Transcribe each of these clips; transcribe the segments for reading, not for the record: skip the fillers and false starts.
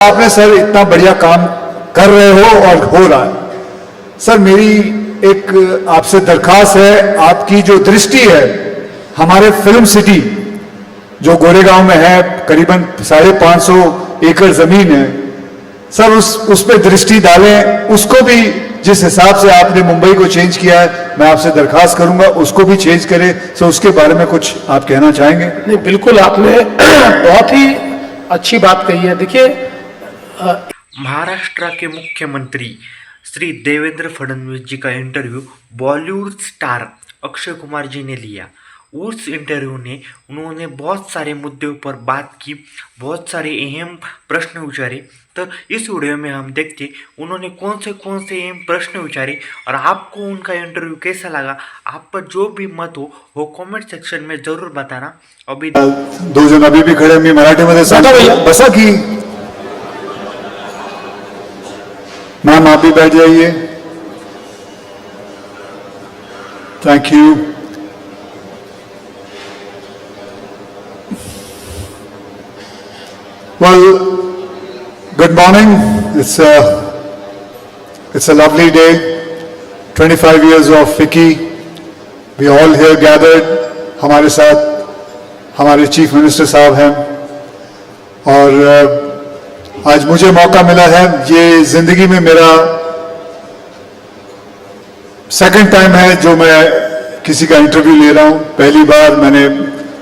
आपने सर इतना बढ़िया काम कर रहे हो और हो रहा है। सर मेरी एक आपसे दरखास्त है, आपकी जो दृष्टि है हमारे फिल्म सिटी जो गोरेगांव में है, करीबन 550 एकड़ जमीन है सर, उस पे दृष्टि डालें। उसको भी जिस हिसाब से आपने मुंबई को चेंज किया है, मैं आपसे दरखास्त करूंगा उसको भी चेंज करें। सर उसके बारे में कुछ आप कहना चाहेंगे? नहीं, बिल्कुल आपने बहुत ही अच्छी बात कही है। देखिए, महाराष्ट्र के मुख्यमंत्री श्री देवेंद्र फडणवीस जी का इंटरव्यू बॉलीवुड स्टार अक्षय कुमार जी ने लिया। उस इंटरव्यू ने उन्होंने बहुत सारे मुद्दों पर बात की, बहुत सारे अहम प्रश्न विचारे। तो इस वीडियो में हम देखते उन्होंने कौन से अहम प्रश्न विचारे और आपको उनका इंटरव्यू कैसा लगा। आप पर जो भी मत हो वो कमेंट सेक्शन में जरूर बताना। अभी दो जण अभी भी खड़े, मी मराठीमध्ये सांगतो, बसा की मैम, आप भी बैठ जाइए। Thank you. Well, good morning. It's a lovely day. 25 years of FICCI. We all here gathered. हमारे साथ हमारे चीफ मिनिस्टर साहब हैं और आज मुझे मौका मिला है, ये जिंदगी में मेरा सेकंड टाइम है जो मैं किसी का इंटरव्यू ले रहा हूं। पहली बार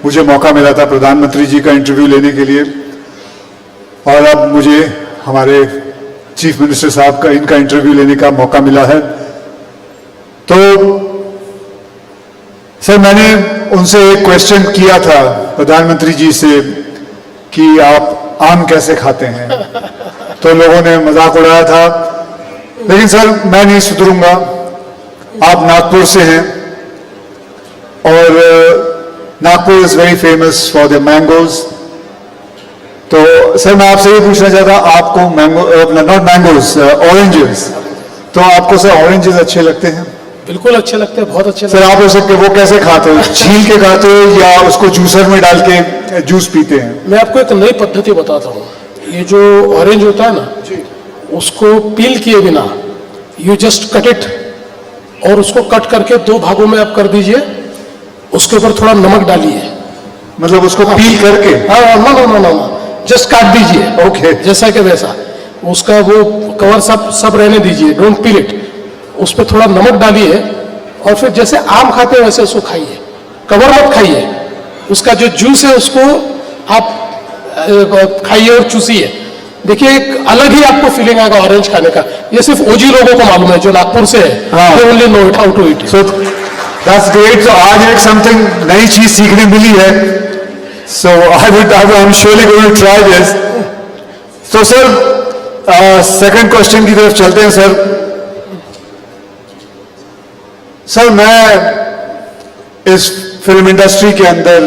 मुझे मौका मिला था प्रधानमंत्री जी का इंटरव्यू लेने के लिए और अब मुझे हमारे चीफ मिनिस्टर साहब का इनका इंटरव्यू लेने का मौका मिला है। तो सर मैंने उनसे एक क्वेश्चन किया था प्रधानमंत्री जी से कि आप आम कैसे खाते हैं, तो लोगों ने मजाक उड़ाया था, लेकिन सर मैं नहीं सुधरूंगा। आप नागपुर से हैं और Nagpur is very famous for the mangoes. तो सर मैं आपसे ये पूछना चाहता, आपको नॉट मैंगोज, ऑरेंजेस, तो आपको सर ऑरेंजेस अच्छे लगते हैं? बिल्कुल अच्छे लगते हैं, बहुत अच्छे लगते सर आप हो सकते वो कैसे खाते हो, छील के खाते हो या उसको जूसर में डाल के जूस पीते हैं? मैं आपको एक नई पद्धति बताता हूँ। ये जो ऑरेंज होता है ना, उसको पील किए बिना यू जस्ट कट इट और उसको कट करके 2 भागों में आप कर दीजिए, उसके ऊपर थोड़ा नमक डालिए। मतलब उसको पील करके? हाँ, नो, जस्ट काट दीजिए। ओके। जैसा कि वैसा उसका वो कवर सब रहने दीजिए, डोंट पील इट। उस पर थोड़ा नमक डालिए और फिर जैसे आम खाते हैं वैसे उसको खाइए, कवर मत खाइए। उसका जो जूस है उसको आप खाइए और चूसिए। देखिए एक अलग ही आपको फीलिंग आएगा ऑरेंज खाने का। ये सिर्फ ओजी लोगों को मालूम है जो नागपुर से है, they only know it how to eat. So that's great. तो आज एक समथिंग नई चीज सीखने मिली है। So I'm surely going to try this. So sir, second question की तरफ चलते हैं सर। सर मैं इस फिल्म इंडस्ट्री के अंदर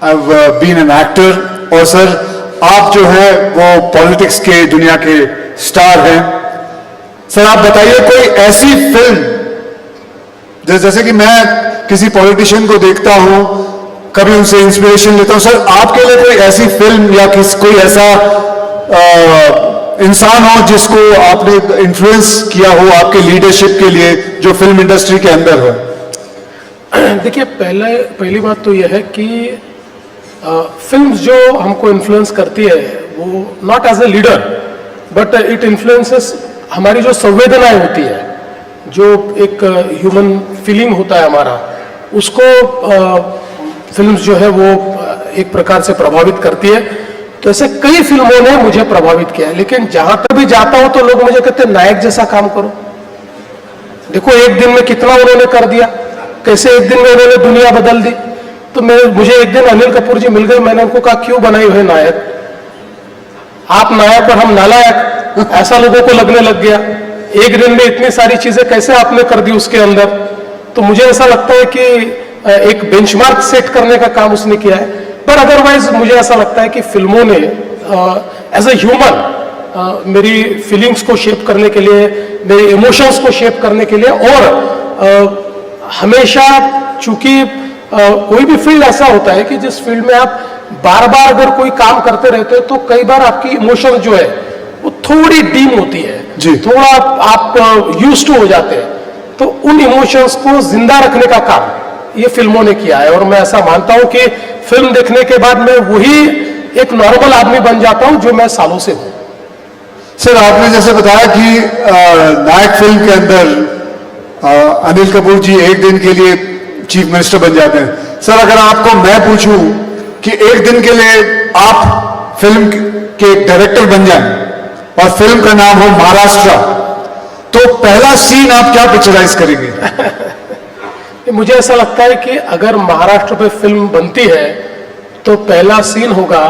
I've been an actor और सर आप जो है वो पॉलिटिक्स के दुनिया के स्टार हैं। सर आप बताइए कोई ऐसी फिल्म, जैसे कि मैं किसी पॉलिटिशियन को देखता हूं, कभी उनसे इंस्पिरेशन लेता हूं, सर आपके लिए कोई ऐसी फिल्म या कोई ऐसा इंसान हो जिसको आपने इन्फ्लुएंस किया हो आपके लीडरशिप के लिए, जो फिल्म इंडस्ट्री के अंदर हो? देखिए पहली बात तो यह है कि फिल्म जो हमको इन्फ्लुएंस करती है वो not as a leader but it influences हमारी जो संवेदनाएं होती है, जो एक ह्यूमन फीलिंग होता है हमारा, उसको फिल्म्स जो है वो एक प्रकार से प्रभावित करती है। तो ऐसे कई फिल्मों ने मुझे प्रभावित किया है, लेकिन जहां पर भी जाता हूं तो लोग मुझे कहते हैं नायक जैसा काम करो। देखो एक दिन में कितना उन्होंने कर दिया, कैसे एक दिन में उन्होंने दुनिया बदल दी। तो मुझे एक दिन अनिल कपूर जी मिल गए, मैंने उनको कहा क्यों बनाई हुई नायक, आप नायक और हम नालायक, ऐसा लोगों को लगने लग गया। एक दिन में इतनी सारी चीजें कैसे आपने कर दी उसके अंदर। तो मुझे ऐसा लगता है कि एक बेंचमार्क सेट करने का काम उसने किया है। पर अदरवाइज मुझे ऐसा लगता है कि फिल्मों ने एज ए ह्यूमन मेरी फीलिंग्स को शेप करने के लिए, मेरे इमोशंस को शेप करने के लिए, और हमेशा चूंकि कोई भी फील्ड ऐसा होता है कि जिस फील्ड में आप बार बार अगर कोई काम करते रहते हो तो कई बार आपकी इमोशन जो है वो थोड़ी डीम होती है जी। थोड़ा आप यूज्ड टू हो जाते हैं। तो उन इमोशंस को जिंदा रखने का काम ये फिल्मों ने किया है और मैं ऐसा मानता हूं कि फिल्म देखने के बाद मैं वही एक नॉर्मल आदमी बन जाता हूं जो मैं सालों से हूं। सर आपने जैसे बताया कि नायक फिल्म के अंदर अनिल कपूर जी एक दिन के लिए चीफ मिनिस्टर बन जाते हैं। सर अगर आपको मैं पूछूं कि एक दिन के लिए आप फिल्म के डायरेक्टर बन जाएं और फिल्म का नाम हो महाराष्ट्र, तो पहला सीन आप क्या पिक्चराइज करेंगे? मुझे ऐसा लगता है कि अगर महाराष्ट्र पे फिल्म बनती है तो पहला सीन होगा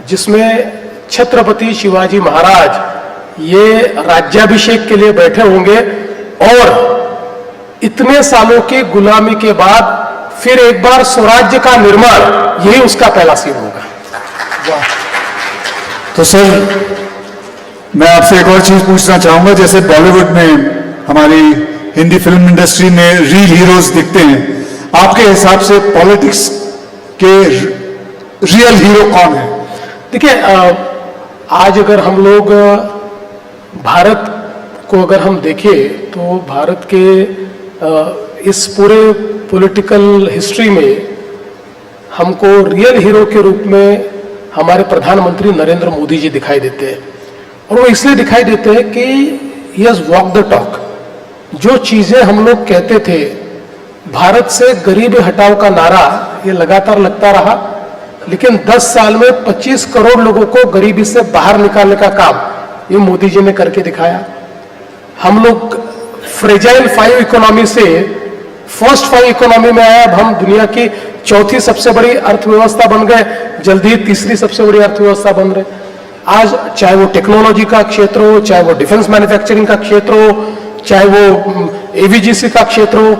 जिसमें छत्रपति शिवाजी महाराज ये राज्याभिषेक के लिए बैठे होंगे और इतने सालों की गुलामी के बाद फिर एक बार स्वराज्य का निर्माण, यही उसका पहला सीन होगा। तो सर मैं आपसे एक और चीज पूछना चाहूंगा, जैसे बॉलीवुड में हमारी हिंदी फिल्म इंडस्ट्री में रियल हीरोज दिखते हैं, आपके हिसाब से पॉलिटिक्स के रियल हीरो कौन है? देखिए आज अगर हम लोग भारत को अगर हम देखें तो भारत के इस पूरे पॉलिटिकल हिस्ट्री में हमको रियल हीरो के रूप में हमारे प्रधानमंत्री नरेंद्र मोदी जी दिखाई देते हैं और वो इसलिए दिखाई देते हैं कि he has walk the talk. जो चीजें हम लोग कहते थे, भारत से गरीबी हटाओ का नारा ये लगातार लगता रहा, लेकिन 10 साल में 25 करोड़ लोगों को गरीबी से बाहर निकालने का काम ये मोदी जी ने करके दिखाया। हम लोग फ्रेजाइल 5 इकोनॉमी से फर्स्ट 5 इकोनॉमी में आए, अब हम दुनिया की चौथी सबसे बड़ी अर्थव्यवस्था बन गए, जल्दी ही तीसरी सबसे बड़ी अर्थव्यवस्था बन रहे। आज चाहे वो टेक्नोलॉजी का क्षेत्र हो, चाहे वो डिफेंस मैन्युफैक्चरिंग का क्षेत्र हो, चाहे वो एवीजीसी का क्षेत्र हो,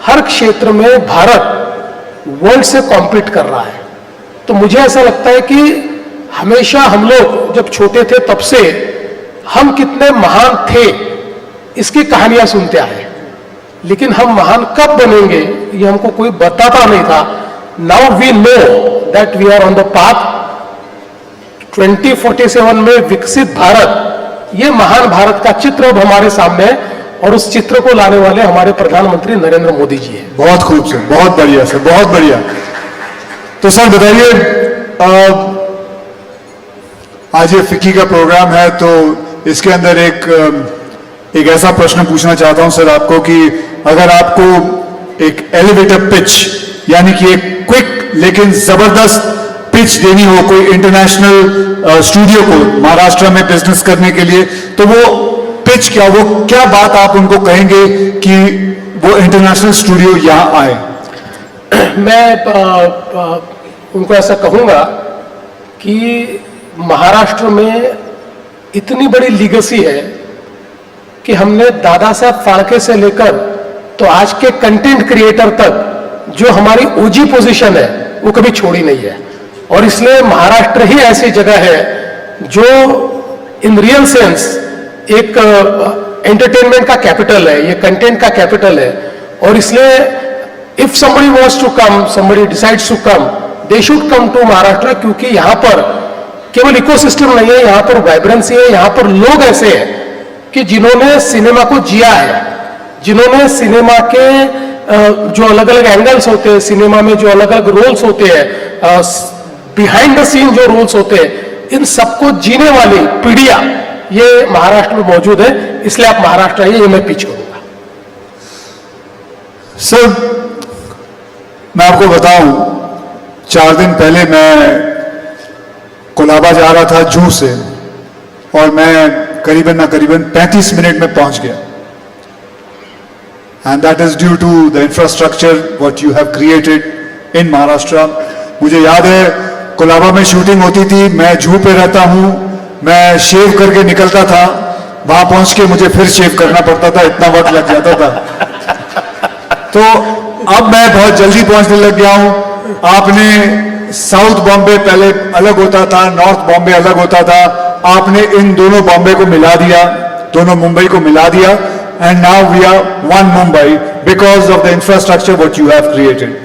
हर क्षेत्र में भारत वर्ल्ड से कॉम्पीट कर रहा है। तो मुझे ऐसा लगता है कि हमेशा हम लोग जब छोटे थे तब से हम कितने महान थे इसकी कहानियां सुनते आए, लेकिन हम महान कब बनेंगे ये हमको कोई बताता नहीं था। Now we know that we are on the path 2047 में विकसित भारत, ये महान भारत का चित्र अब हमारे सामने है और उस चित्र को लाने वाले हमारे प्रधानमंत्री नरेंद्र मोदी जी हैं। बहुत खूब सर, बहुत बढ़िया सर, बहुत बढ़िया। तो सर बताइए, आज ये फिक्की का प्रोग्राम है तो इसके अंदर एक ऐसा प्रश्न पूछना चाहता हूं सर आपको कि अगर आपको एक एलिवेटर पिच यानी कि एक क्विक लेकिन जबरदस्त पिच देनी हो कोई इंटरनेशनल स्टूडियो को महाराष्ट्र में बिजनेस करने के लिए, तो वो पिच क्या, वो क्या बात आप उनको कहेंगे कि वो इंटरनेशनल स्टूडियो यहां आए? मैं उनको ऐसा कहूंगा कि महाराष्ट्र में इतनी बड़ी लीगेसी है कि हमने दादा साहब फाड़के से लेकर तो आज के कंटेंट क्रिएटर तक जो हमारी ओजी पोजीशन है वो कभी छोड़ी नहीं है। और इसलिए महाराष्ट्र ही ऐसी जगह है जो इन रियल सेंस एक एंटरटेनमेंट का कैपिटल है, ये कंटेंट का कैपिटल है। और इसलिए if somebody wants to come, somebody decides to come, they should come to Maharashtra, क्योंकि यहाँ पर केवल इकोसिस्टम नहीं है, यहाँ पर वाइब्रेंसी है, यहाँ पर लोग ऐसे हैं कि जिन्होंने सिनेमा को जिया है, जिन्होंने सिनेमा के जो अलग अलग एंगल्स होते हैं, सिनेमा में जो अलग अलग रोल्स होते हैं, बिहाइंड द सीन जो रोल्स होते हैं, इन सबको जीने वाली पीढ़ियां ये महाराष्ट्र में मौजूद है। इसलिए आप महाराष्ट्र आइए, ये मैं पिच करूंगा। सर मैं आपको बताऊं, 4 दिन पहले मैं कोलाबा जा रहा था जू से और मैं करीबन ना करीबन 35 मिनट में पहुंच गया। And that is due to the infrastructure what you have created in Maharashtra. मुझे याद है कोलाबा में शूटिंग होती थी, मैं जू पे रहता हूं, मैं शेव करके निकलता था, वहां पहुंच के मुझे फिर शेव करना पड़ता था, इतना वक्त लग जाता था। तो अब मैं बहुत जल्दी पहुंचने लग गया हूं। आपने साउथ बॉम्बे पहले अलग होता था, नॉर्थ बॉम्बे अलग होता था, आपने इन दोनों बॉम्बे को मिला दिया, दोनों मुंबई को मिला दिया, and now we are one Mumbai because of the infrastructure what you have created.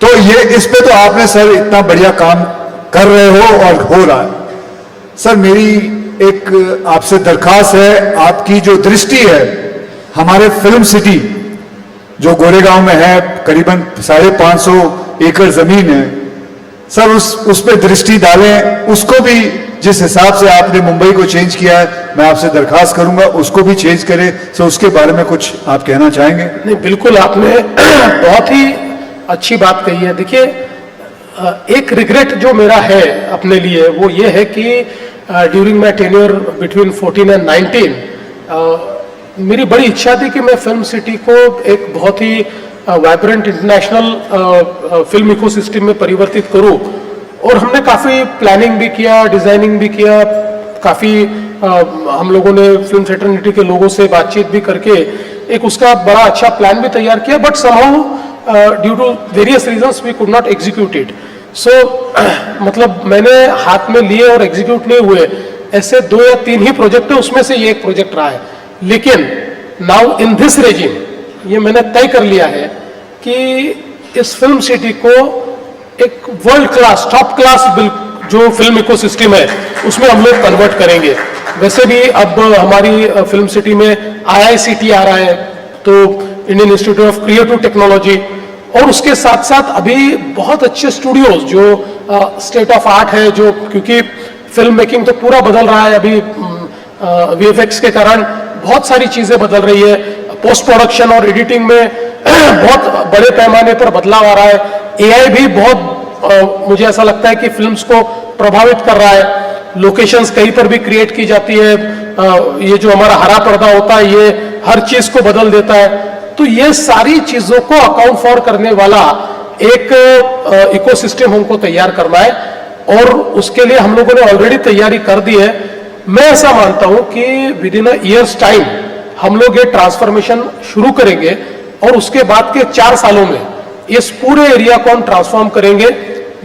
तो ये इस पे तो आपने सर इतना बढ़िया काम कर रहे हो और हो रहा है। सर मेरी एक आपसे दरखास्त है, आपकी जो दृष्टि है हमारे फिल्म सिटी जो गोरेगांव में है, करीबन 550 एकड़ जमीन है, सर उस पे दृष्टि डालें, उसको भी जिस हिसाब से आपने मुंबई को चेंज किया है, मैं आपसे दरखास्त करूंगा उसको भी चेंज करें। सर उसके बारे में कुछ आप कहना चाहेंगे? नहीं, बिल्कुल आपने बहुत ही अच्छी बात कही है। देखिए, एक रिग्रेट जो मेरा है अपने लिए वो ये है कि during my tenure between 14 and 19 मेरी बड़ी इच्छा थी कि मैं फिल्म सिटी को एक बहुत ही वाइब्रेंट इंटरनेशनल फिल्म इकोसिस्टम में परिवर्तित करूं, और हमने काफ़ी प्लानिंग भी किया, डिजाइनिंग भी किया, काफ़ी हम लोगों ने फिल्म सेटर्निटी के लोगों से बातचीत भी करके एक उसका बड़ा अच्छा प्लान भी तैयार किया, but somehow due to various reasons we could not execute it. So मतलब मैंने हाथ में लिए और एग्जीक्यूट नहीं हुए ऐसे 2 या 3 ही प्रोजेक्ट है, उसमें से ये एक प्रोजेक्ट रहा है। लेकिन नाउ इन दिस रेजिम ये मैंने तय कर लिया है कि इस फिल्म सिटी को एक वर्ल्ड क्लास, टॉप क्लास जो फिल्म इकोसिस्टम है उसमें हम लोग कन्वर्ट करेंगे। वैसे भी अब हमारी फिल्म सिटी में IICT आ रहा है, तो Indian institute of creative technology, और उसके साथ साथ अभी बहुत अच्छे स्टूडियोज जो स्टेट ऑफ आर्ट है, जो क्योंकि फिल्म मेकिंग तो पूरा बदल रहा है अभी, VFX के कारण बहुत सारी चीजें बदल रही है, पोस्ट प्रोडक्शन और एडिटिंग में बहुत बड़े पैमाने पर बदलाव आ रहा है। AI भी बहुत मुझे ऐसा लगता है कि फिल्म्स को प्रभावित कर रहा है, लोकेशंस कहीं पर भी क्रिएट की जाती है, ये जो हमारा हरा पर्दा होता है ये हर चीज को बदल देता है। तो ये सारी चीजों को अकाउंट फॉर करने वाला एक इकोसिस्टम हमको तैयार करना है, और उसके लिए हम लोगों ने ऑलरेडी तैयारी कर दी है। मैं ऐसा मानता हूं कि with in a years time हम लोग ये ट्रांसफॉर्मेशन शुरू करेंगे, और उसके बाद के 4 सालों में इस पूरे एरिया को हम ट्रांसफॉर्म करेंगे।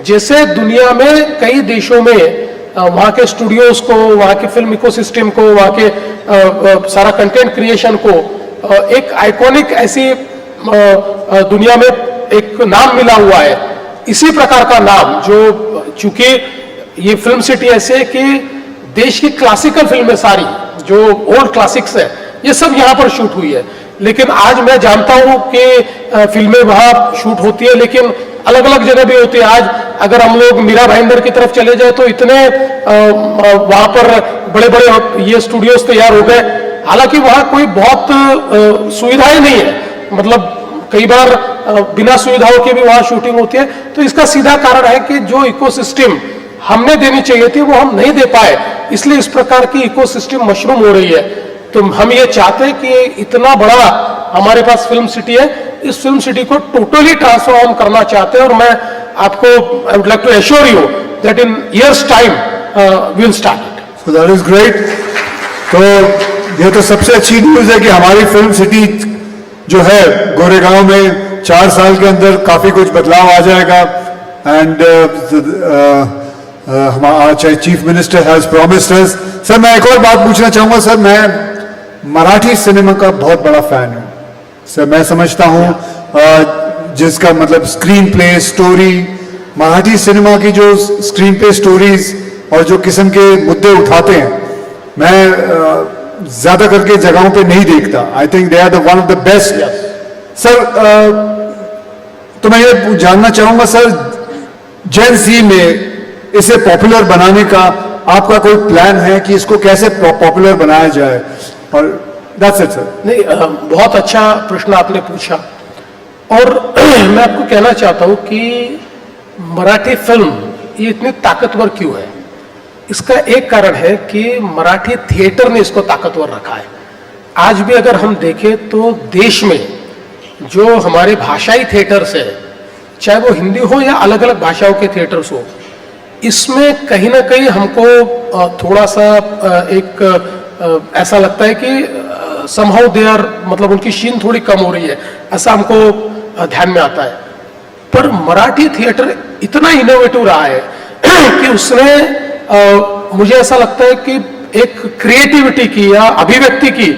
जैसे दुनिया में कई देशों में वहां के स्टूडियोज को, वहां के फिल्म इकोसिस्टम को, वहां के सारा कंटेंट क्रिएशन को एक आइकॉनिक ऐसी दुनिया में एक नाम मिला हुआ है, इसी प्रकार का नाम, जो चूंकि ये फिल्म सिटी ऐसे है कि देश की क्लासिकल फिल्में सारी जो ओल्ड क्लासिक्स है ये सब यहाँ पर शूट हुई है। लेकिन आज मैं जानता हूँ कि फिल्में वहाँ शूट होती है, लेकिन अलग अलग जगह भी होती है। आज अगर हम लोग मीरा भाईंदर की तरफ चले जाए तो इतने वहाँ पर बड़े बड़े ये स्टूडियोज तैयार हो गए, हालांकि वहाँ कोई बहुत सुविधाएं नहीं है, मतलब कई बार बिना सुविधाओं के भी वहाँ शूटिंग होती है। तो इसका सीधा कारण है कि जो इकोसिस्टम हमने देनी चाहिए थी वो हम नहीं दे पाए, इसलिए इस प्रकार की इकोसिस्टम मशरूम हो रही है। तो हम ये चाहते हैं कि इतना बड़ा हमारे पास फिल्म सिटी है, इस फिल्म सिटी को टोटली ट्रांसफॉर्म करना चाहते हैं, और मैं आपको I would like to assure you that in years time we will start it. So that is great. तो ये तो सबसे अच्छी न्यूज है कि हमारी फिल्म सिटी जो है गोरेगांव में 4 साल के अंदर काफी कुछ बदलाव आ जाएगा। एंड हमारा chief minister has promised us. Sir मैं एक और बात पूछना चाहूंगा। सर मैं मराठी सिनेमा का बहुत बड़ा फैन हूं सर। मैं समझता हूं जिसका मतलब screen play, story, Marathi cinema की जो स्क्रीन प्ले स्टोरीज और जो किस्म के मुद्दे उठाते हैं, मैं ज्यादा करके जगहों पे नहीं देखता। I think they are the one of the best. Sir तो मैं ये जानना चाहूंगा सर, जेन ज़ी में इसे पॉपुलर बनाने का आपका कोई प्लान है कि इसको कैसे पॉपुलर बनाया जाए? और दैट्स इट सर। नहीं, बहुत अच्छा प्रश्न आपने पूछा, और मैं आपको कहना चाहता हूं कि मराठी फिल्म ये इतनी ताकतवर क्यों है। इसका एक कारण है कि मराठी थिएटर ने इसको ताकतवर रखा है। आज भी अगर हम देखें तो देश में जो हमारे भाषाई थिएटर्स है, चाहे वो हिंदी हो या अलग अलग भाषाओं के थिएटर्स हो, इसमें कहीं ना कहीं हमको थोड़ा सा एक ऐसा लगता है कि समहाउ दे आर, मतलब उनकी शीन थोड़ी कम हो रही है, ऐसा हमको ध्यान में आता है। पर मराठी थिएटर इतना इनोवेटिव रहा है कि उसने मुझे ऐसा लगता है कि एक क्रिएटिविटी की या अभिव्यक्ति की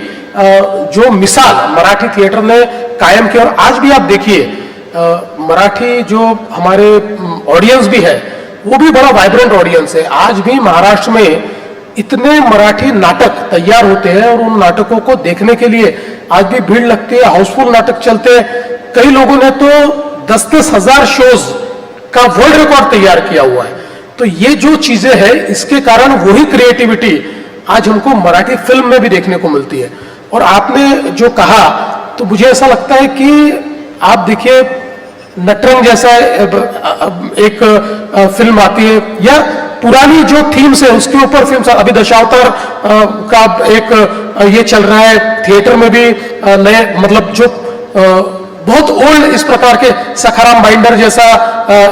जो मिसाल मराठी थिएटर ने कायम की। और आज भी आप देखिए मराठी जो हमारे ऑडियंस भी है वो भी बड़ा वाइब्रेंट ऑडियंस है। आज भी महाराष्ट्र में इतने मराठी नाटक तैयार होते हैं और उन नाटकों को देखने के लिए आज भी भीड़ लगती है, हाउसफुल नाटक चलते हैं। कई लोगों ने तो 10-10 हजार शोज का वर्ल्ड रिकॉर्ड तैयार किया हुआ है। तो ये जो चीजें हैं इसके कारण वही क्रिएटिविटी आज हमको मराठी फिल्म में भी देखने को मिलती है। और आपने जो कहा तो मुझे ऐसा लगता है कि आप देखिए नटरंग जैसा एक फिल्म आती है या पुरानी जो थीम्स है उसके ऊपर फिल्म, अभी दशावतार का एक ये चल रहा है थिएटर में भी नए, मतलब जो बहुत ओल्ड इस प्रकार के सखाराम बाइंडर जैसा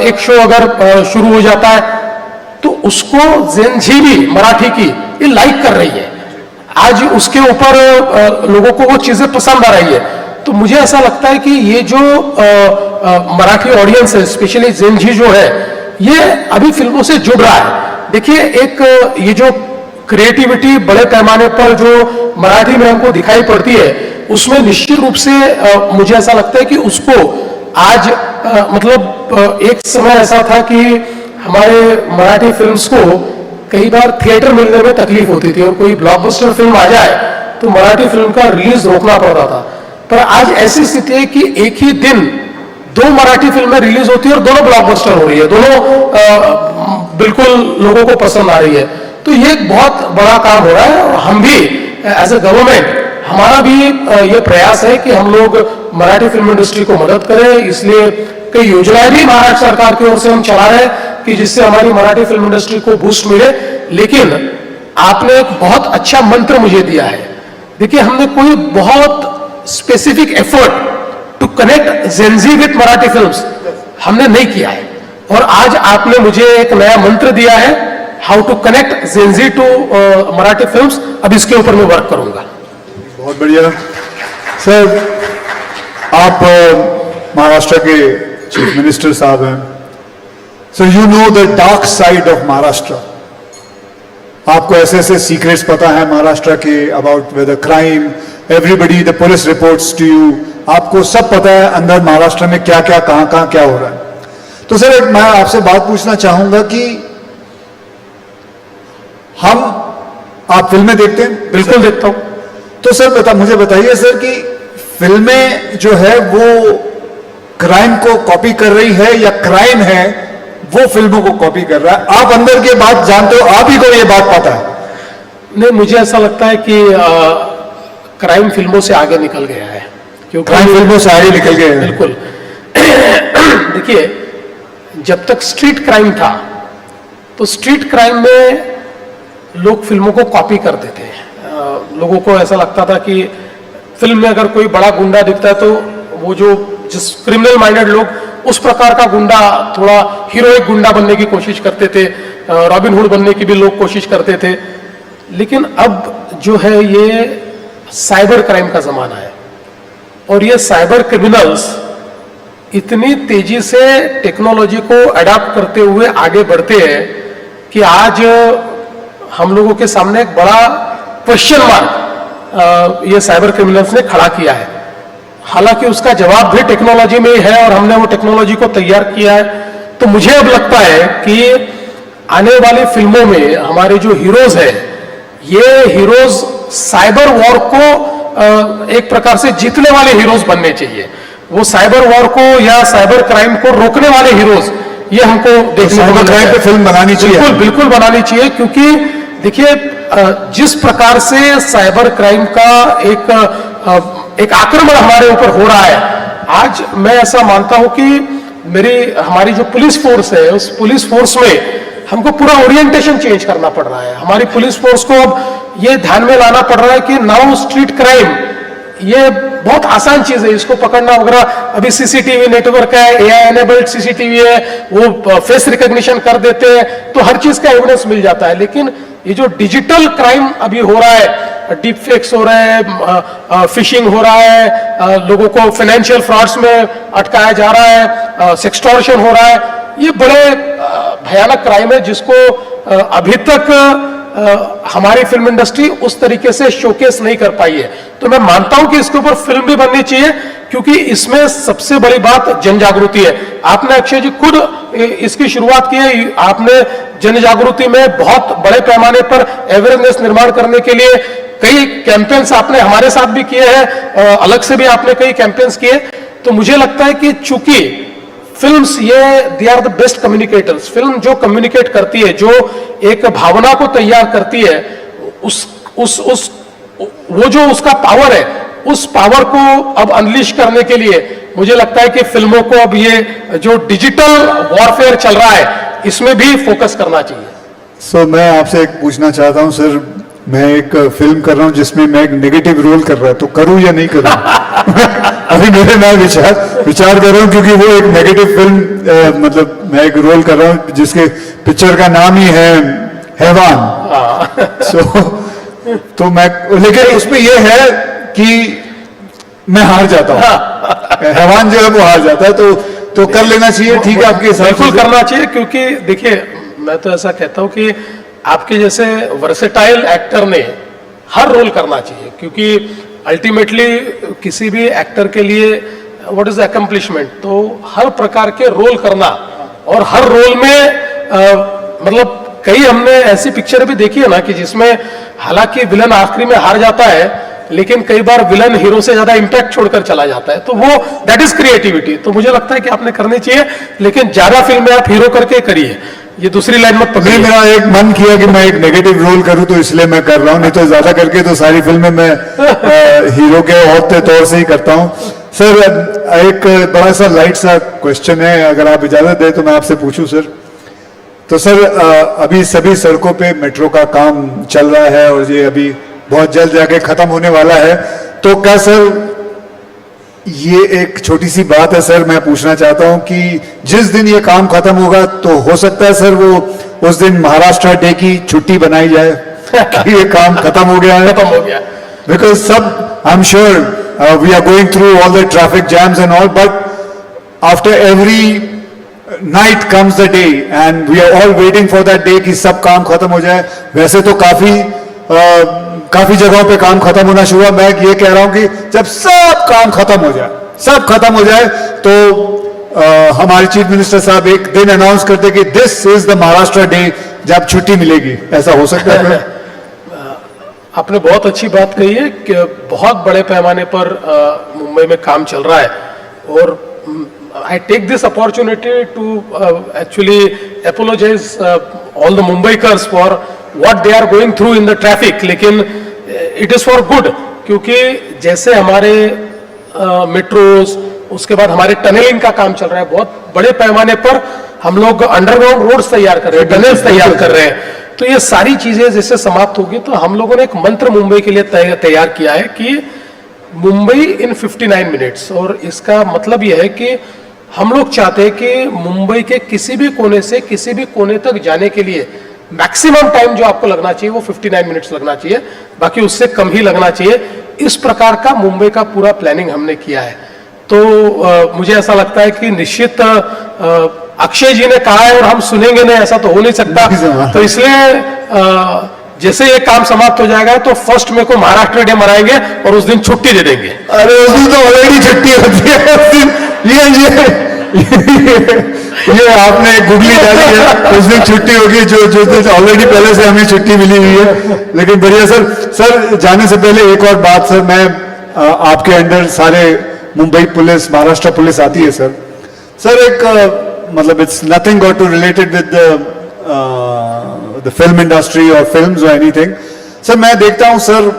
एक शो अगर शुरू हो जाता है तो उसको जेनजी भी मराठी की ये लाइक कर रही है। आज उसके ऊपर लोगों को वो चीजें पसंद आ रही है। तो मुझे ऐसा लगता है कि ये जो मराठी ऑडियंस है स्पेशली जेनजी जो है ये अभी फिल्मों से जुड़ रहा है। देखिए एक ये जो क्रिएटिविटी बड़े पैमाने पर जो मराठी में हमको दिखाई पड़ती है उसमें निश्चित रूप से मुझे ऐसा लगता है कि उसको आज मतलब एक समय ऐसा था कि हमारे मराठी फिल्म्स को कई बार थिएटर मिलने में तकलीफ होती थी और कोई ब्लॉकबस्टर फिल्म आ जाए तो मराठी फिल्म का रिलीज रोकना पड़ता था। पर आज ऐसी स्थिति है कि एक ही दिन 2 मराठी फिल्में रिलीज होती है और दोनों ब्लॉकबस्टर हो रही है, दोनों बिल्कुल लोगों को पसंद आ रही है। तो ये एक बहुत बड़ा काम हो रहा है और हम भी एज ए गवर्नमेंट हमारा भी ये प्रयास है कि हम लोग मराठी फिल्म इंडस्ट्री को मदद करें। इसलिए कई योजनाएं भी महाराष्ट्र सरकार की ओर से हम चला रहे हैं कि जिससे हमारी मराठी फिल्म इंडस्ट्री को बूस्ट मिले। लेकिन आपने एक बहुत अच्छा मंत्र मुझे दिया है। देखिए हमने कोई बहुत specific effort to connect Gen Z with Marathi films हमने नहीं किया है और आज आपने मुझे एक नया मंत्र दिया है how to connect Gen Z to Marathi films. अब इसके ऊपर मैं वर्क करूंगा। बहुत बढ़िया सर। आप महाराष्ट्र के चीफ मिनिस्टर साहब हैं, so you know the dark side of Maharashtra. आपको ऐसे ऐसे सीक्रेट्स पता है महाराष्ट्र के about with the crime, everybody, the police reports to you, आपको सब पता है अंदर महाराष्ट्र में क्या क्या कहां क्या हो रहा है। तो सर मैं आपसे बात पूछना चाहूंगा कि आप फिल्में देखते हैं? बिल्कुल देखता हूं। तो सर मुझे बताइए सर कि फिल्में जो है वो क्राइम को कॉपी कर रही है या क्राइम है वो फिल्मों को कॉपी कर रहा है? आप अंदर की बात जानते हो, आप ही को ये बात पता है। नहीं, मुझे ऐसा लगता है कि क्राइम फिल्मों से आगे निकल गया है, क्योंकि क्राइम फिल्मों से आगे निकल गए हैं। बिल्कुल। देखिए जब तक स्ट्रीट क्राइम था तो स्ट्रीट क्राइम में लोग फिल्मों को कॉपी करते थे। लोगों को ऐसा लगता था कि फिल्म में अगर कोई बड़ा गुंडा दिखता है तो वो जो जिस क्रिमिनल माइंडेड लोग उस प्रकार का गुंडा, थोड़ा हीरोइक गुंडा बनने की कोशिश करते थे, रॉबिन हुड बनने की भी लोग कोशिश करते थे। लेकिन अब जो है ये साइबर क्राइम का जमाना है और ये साइबर क्रिमिनल्स इतनी तेजी से टेक्नोलॉजी को अडॉप्ट करते हुए आगे बढ़ते हैं कि आज हम लोगों के सामने एक बड़ा क्वेश्चन मार्क ये साइबर क्रिमिनल्स ने खड़ा किया है। हालांकि उसका जवाब भी टेक्नोलॉजी में ही है और हमने वो टेक्नोलॉजी को तैयार किया है। तो मुझे अब लगता है कि आने वाली फिल्मों में हमारे जो हीरोज हैं ये हीरोज साइबर वॉर को एक प्रकार से जीतने वाले हीरोज बनने चाहिए। वो साइबर वॉर को या साइबर क्राइम को रोकने वाले हीरोज ये हमको देखने को क्राइम पे फिल्म बनानी चाहिए। बिल्कुल बिल्कुल बनानी चाहिए, क्योंकि देखिए जिस प्रकार से साइबर क्राइम का एक आक्रमण हमारे ऊपर हो रहा है, आज मैं ऐसा मानता हूं कि हमारी जो पुलिस फोर्स है उस पुलिस फोर्स में हमको पूरा ओरिएंटेशन चेंज करना पड़ रहा है। हमारी पुलिस फोर्स को अब ये ध्यान में लाना पड़ रहा है कि नाउ स्ट्रीट क्राइम ये बहुत आसान चीज है, इसको पकड़ना वगैरह। अभी सीसीटीवी नेटवर्क है, एआई एनेबल्ड सीसीटीवी है, वो फेस रिकॉग्निशन कर देते हैं तो हर चीज का एविडेंस मिल जाता है। लेकिन ये जो डिजिटल क्राइम अभी हो रहा है, डीप फेक्स हो रहा है, फिशिंग हो रहा है, लोगों को फाइनेंशियल फ्रॉड्स में अटकाया जा रहा है, सेक्सटॉर्शन हो रहा है, ये बड़े भयानक क्राइम है जिसको अभी तक हमारी फिल्म इंडस्ट्री उस तरीके से शोकेस नहीं कर पाई है। तो मैं मानता हूं कि इसके ऊपर फिल्म भी बननी चाहिए, क्योंकि इसमें सबसे बड़ी बात जन जागृति है। आपने अक्षय जी खुद इसकी शुरुआत की है, आपने जन जागृति में बहुत बड़े पैमाने पर अवेयरनेस निर्माण करने के लिए कई कैंपेन्स आपने हमारे साथ भी किए हैं, अलग से भी आपने कई कैंपेन्स किए। तो मुझे लगता है कि चूंकि फिल्म्स ये they are the best communicators, film जो कम्युनिकेट करती है, जो एक भावना को तैयार करती है, वो जो उसका पावर है, उस पावर को अब अनलीश करने के लिए मुझे लगता है कि फिल्मों को अब ये जो डिजिटल वॉरफेयर चल रहा है इसमें भी फोकस करना चाहिए। सो मैं आपसे एक पूछना चाहता हूं सर, मैं एक फिल्म कर रहा हूं जिसमें मैं एक नेगेटिव रोल कर रहा हूं, तो करूं या नहीं करूं? अभी मैं विचार कर रहा हूं, क्योंकि वो एक नेगेटिव फिल्म, मतलब मैं एक रोल कर रहा हूं जिसके पिक्चर का नाम ही है हैवान। तो मैं, लेकिन उसमें ये है कि मैं हार जाता हूं, हैवान जो है वो हार जाता है, तो कर लेना चाहिए, ठीक है आपके हिसाब से? बिल्कुल करना चाहिए, क्योंकि देखिए मैं तो ऐसा कहता हूं कि आपके जैसे वर्सेटाइल एक्टर ने हर रोल करना चाहिए, क्योंकि अल्टीमेटली किसी भी एक्टर के लिए व्हाट इज अकम्प्लिशमेंट, तो हर प्रकार के रोल करना, और हर रोल में मतलब कई हमने ऐसी पिक्चर भी देखी है ना कि जिसमें हालांकि विलन आखिरी में हार जाता है, लेकिन कई बार विलन हीरो से ज्यादा इंपैक्ट छोड़कर चला जाता है, तो वो दैट इज क्रिएटिविटी। तो मुझे लगता है कि आपने करनी चाहिए, लेकिन ज्यादा फिल्में आप हीरो करके करिए, ये दूसरी लाइन मत पकड़िए। मेरा एक मन किया कि मैं एक नेगेटिव रोल करूं, तो इसलिए मैं कर रहा हूं, नहीं तो ज्यादा करके तो सारी फिल्में मैं हीरो के औरते तौर से ही करता हूं। सर एक बड़ा सा लाइट सा क्वेश्चन है, अगर आप इजाजत दें तो मैं आपसे पूछूं सर। तो सर अभी सभी सड़कों पे मेट्रो का काम चल रहा है और ये अभी बहुत जल्द जाके खत्म होने वाला है, तो क्या सर ये एक छोटी सी बात है सर, मैं पूछना चाहता हूं कि जिस दिन ये काम खत्म होगा तो हो सकता है सर वो उस दिन महाराष्ट्र डे की छुट्टी बनाई जाए कि ये काम खत्म हो गया है, खत्म हो गया, बिकॉज सब I am sure we are going through all the traffic jams and all, but after every night comes the day and we are all waiting for that day कि सब काम खत्म हो जाए। वैसे तो काफी जगहों पे काम खत्म होना शुरू हुआ, मैं ये कह रहा हूं कि जब सब काम खत्म हो जाए, सब खत्म हो जाए, तो हमारे चीफ मिनिस्टर साहब एक दिन अनाउंस करते कि this is the Maharashtra day, जब छुट्टी मिलेगी। ऐसा हो सकता है? आपने बहुत अच्छी बात कही है कि बहुत बड़े पैमाने पर मुंबई में काम चल रहा है, और I take this opportunity to actually apologize all the Mumbaikars for what they are going through in the traffic, लेकिन it is for good, क्योंकि जैसे हमारे मेट्रोज, उसके बाद हमारे टनलिंग का काम चल रहा है, बहुत बड़े पैमाने पर हम लोग अंडरग्राउंड रोड्स तैयार कर रहे हैं, टनल्स तैयार कर रहे हैं, तो ये सारी चीजें जैसे समाप्त होगी, तो हम लोगों ने एक मंत्र मुंबई के लिए तैयार किया है कि मुंबई इन 59 मिनट्स, और इसका मतलब यह है कि हम लोग चाहते हैं कि मुंबई के किसी भी कोने से किसी भी कोने तक जाने के लिए मैक्सिमम टाइम जो आपको लगना चाहिए वो 59 मिनट्स लगना चाहिए, बाकी उससे कम ही लगना चाहिए। इस प्रकार का मुंबई का पूरा प्लानिंग हमने किया है। तो मुझे ऐसा लगता है कि निश्चित अक्षय जी ने कहा है और हम सुनेंगे नहीं, ऐसा तो हो नहीं सकता, तो इसलिए जैसे ये काम समाप्त हो जाएगा तो 1 मई को महाराष्ट्र डे मनाएंगे और उस दिन छुट्टी दे देंगे। अरे उस दिन तो ऑलरेडी छुट्टी होती है, उस दिन ये आपने गुगली डाली है, उस दिन छुट्टी होगी, जो दिन ऑलरेडी पहले से हमें छुट्टी मिली हुई है। लेकिन बढ़िया सर जाने से पहले एक और बात सर, मैं आपके अंडर सारे मुंबई पुलिस, महाराष्ट्र पुलिस आती है सर एक मतलब it's nothing got to related with the film industry और फिल्म्स और एनीथिंग। सर मैं देखता हूं सर,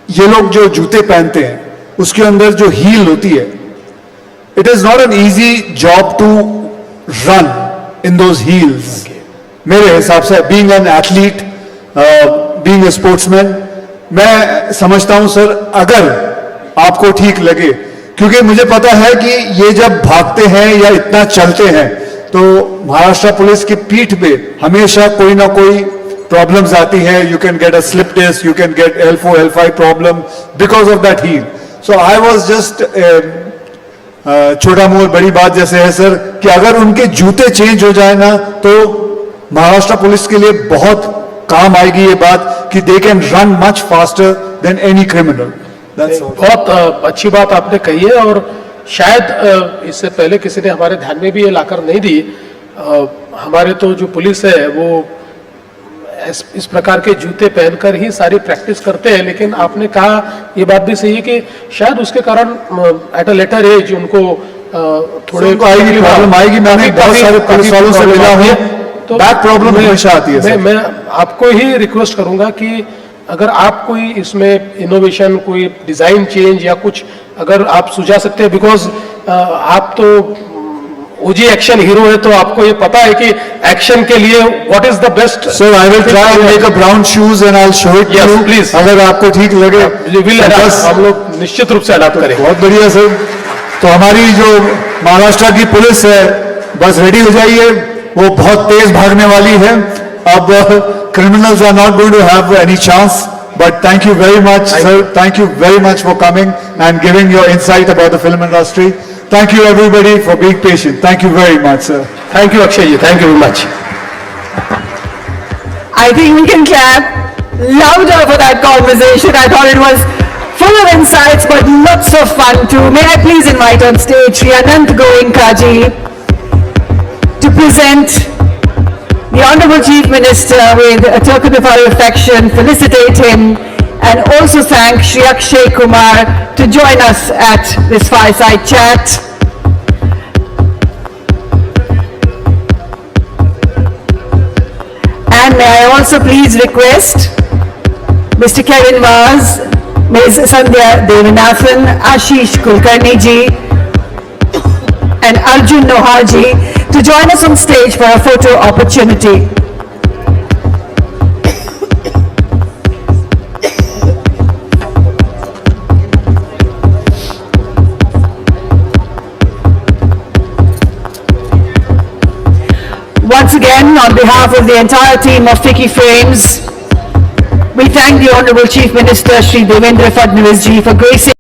ये लोग जो जूते पहनते हैं उसके अंदर जो हील होती है, it is not an easy job to run in those heels मेरे हिसाब से। Being an athlete, being a sportsman, मैं समझता हूं सर अगर आपको ठीक लगे, क्योंकि मुझे पता है कि ये जब भागते हैं या इतना चलते हैं तो महाराष्ट्र पुलिस की पीठ पे हमेशा कोई ना कोई प्रॉब्लम्स आती है। You can get a slip disc, you can get L4 L5 problem because of that heel. So I was just छोटा मोल बड़ी बात जैसे है सर कि अगर उनके जूते चेंज हो जाए ना तो महाराष्ट्र पुलिस के लिए बहुत काम आएगी ये बात कि they can run much faster than any criminal. That's all. बहुत अच्छी बात आपने कही है और शायद इससे पहले किसी ने हमारे ध्यान में भी ये लाकर नहीं दी। हमारे तो जो पुलिस है वो इस प्रकार के जूते पहनकर ही सारी प्रैक्टिस करते हैं, लेकिन आपने कहा ये बात भी सही है कि शायद उसके कारण एट अ लेटर एज उनको थोड़े उनको आएगी प्रॉब्लम आएगी। मैंने बहुत सारे पुलिस वालों से मिला हूँ, तो बैक प्रॉब्लम हमेशा आती है सर। मैं आपको ही रिक्वेस्ट करूंगा कि अगर आप कोई इसमें इनोवेशन, कोई डिजाइन चेंज या कुछ अगर आप सुझा सकते हैं, बिकॉज आप तो ओजी एक्शन हीरो है, तो आपको ये पता है कि एक्शन के लिए what is the best. Sir I will try and make a brown shoes and I will show it Yes, you please. अगर आपको ठीक लगे। बस हम लोग निश्चित रूप से अडॉप्ट करेंगे। बहुत बढ़िया सर। तो हमारी जो महाराष्ट्र की पुलिस है बस रेडी हो जाइए, वो बहुत तेज भागने वाली है। अब criminals are not going to have any chance. But thank you very much, sir. Thank you very much for coming and giving your insight about the film industry. Thank you everybody for being patient. Thank you very much, sir. Thank you Akshay ji, thank you very much. I think we can clap louder for that conversation. I thought it was full of insights, but lots of fun too. May I please invite on stage Shri Anant Goenka ji to present the Honorable Chief Minister with a token of our affection, felicitate him, and also thank Shri Akshay Kumar to join us at this fireside chat. And may I also please request Mr. Kevin Vaz, Ms. Sandhya Devanathan, Ashish Kulkarni ji, and Arjun Nohar ji to join us on stage for a photo opportunity. Once again, on behalf of the entire team of Fiki Frames, we thank the Honorable Chief Minister Shri Devendra Fadnavis ji for gracing